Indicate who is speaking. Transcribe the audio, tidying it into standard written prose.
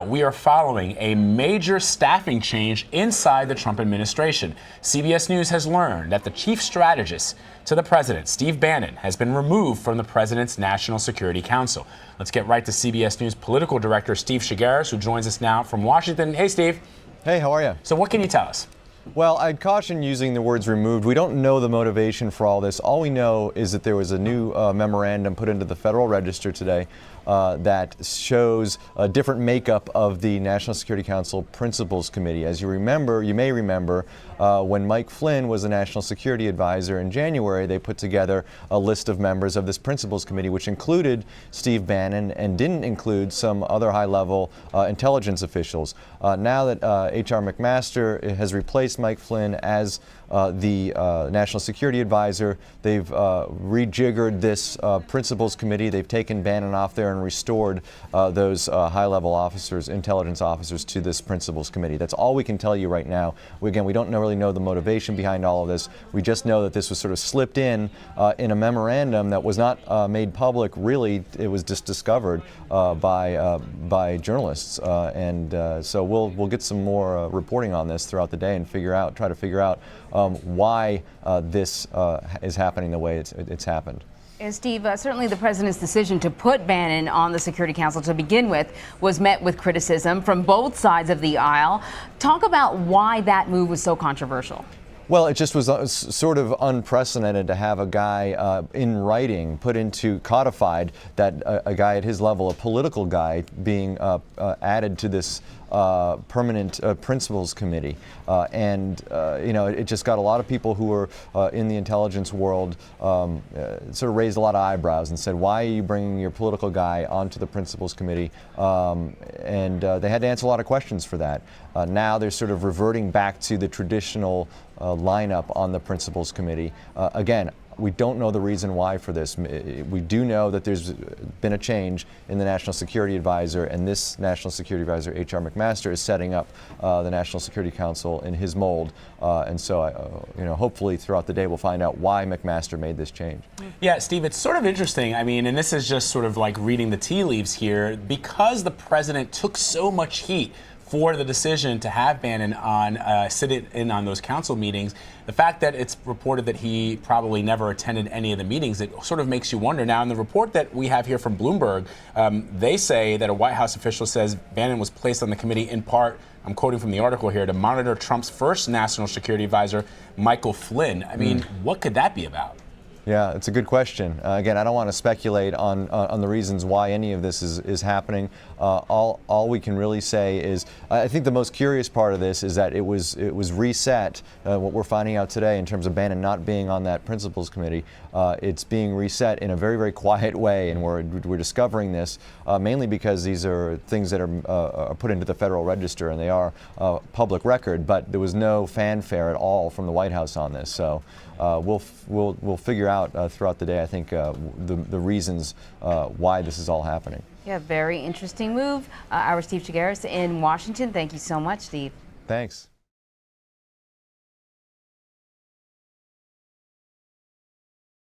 Speaker 1: We are following a major staffing change inside the Trump administration. CBS News has learned that the chief strategist to the president, Steve Bannon, has been removed from the president's National Security Council. Let's get right to CBS News political director Steve Shigaris, who joins us now from Washington. Hey, Steve.
Speaker 2: Hey, how are you?
Speaker 1: So what can you tell us?
Speaker 2: Well, I'd caution using the words removed. We don't know the motivation for all this. All we know is that there was a new memorandum put into the Federal Register today that shows a different makeup of the National Security Council Principals Committee. As you may remember, when Mike Flynn was the National Security Advisor in January, they put together a list of members of this Principals Committee, which included Steve Bannon and didn't include some other high-level intelligence officials. Now that H.R. McMaster has replaced Mike Flynn as the National Security Advisor, they've rejiggered this Principals Committee. They've taken Bannon off there and restored those high-level officers, intelligence officers, to this Principals Committee. That's all we can tell you right now. We don't really know the motivation behind all of this. We just know that this was sort of slipped in a memorandum that was not made public. Really, it was just discovered by journalists, and so we'll get some more reporting on this throughout the day and try to figure out why this is happening the way it's happened.
Speaker 3: And Steve, certainly the president's decision to put Bannon on the Security Council to begin with was met with criticism from both sides of the aisle. Talk about why that move was so controversial.
Speaker 2: Well, it just was sort of unprecedented to have a guy in writing codified that a guy at his level, a political guy, being added to this permanent principals committee. It just got a lot of people who were in the intelligence world sort of raised a lot of eyebrows and said, why are you bringing your political guy onto the principals committee? They had to answer a lot of questions for that. Now they're sort of reverting back to the traditional lineup on the principals committee. Again, we don't know the reason why for this. We do know that there's been a change in the National Security Advisor, and this National Security Advisor, H.R. McMaster, is setting up the National Security Council in his mold. Hopefully throughout the day we'll find out why McMaster made this change.
Speaker 1: Yeah, Steve, it's sort of interesting. I mean, and this is just sort of like reading the tea leaves here, because the president took so much heat for the decision to have Bannon sit in on those council meetings. The fact that it's reported that he probably never attended any of the meetings, it sort of makes you wonder. Now, in the report that we have here from Bloomberg, they say that a White House official says Bannon was placed on the committee in part, I'm quoting from the article here, to monitor Trump's first national security advisor, Michael Flynn. I mean, what could that be about?
Speaker 2: Yeah, it's a good question. Again, I don't want to speculate on the reasons why any of this is happening. All we can really say is, I think the most curious part of this is that it was reset. What we're finding out today in terms of Bannon not being on that principals committee, it's being reset in a very, very quiet way, and we're discovering this mainly because these are things that are put into the Federal Register, and they are public record. But there was no fanfare at all from the White House on this, so we'll figure out throughout the day, I think, the reasons why this is all happening.
Speaker 3: Yeah, very interesting move. Our Steve Shigaris in Washington. Thank you so much, Steve.
Speaker 2: Thanks.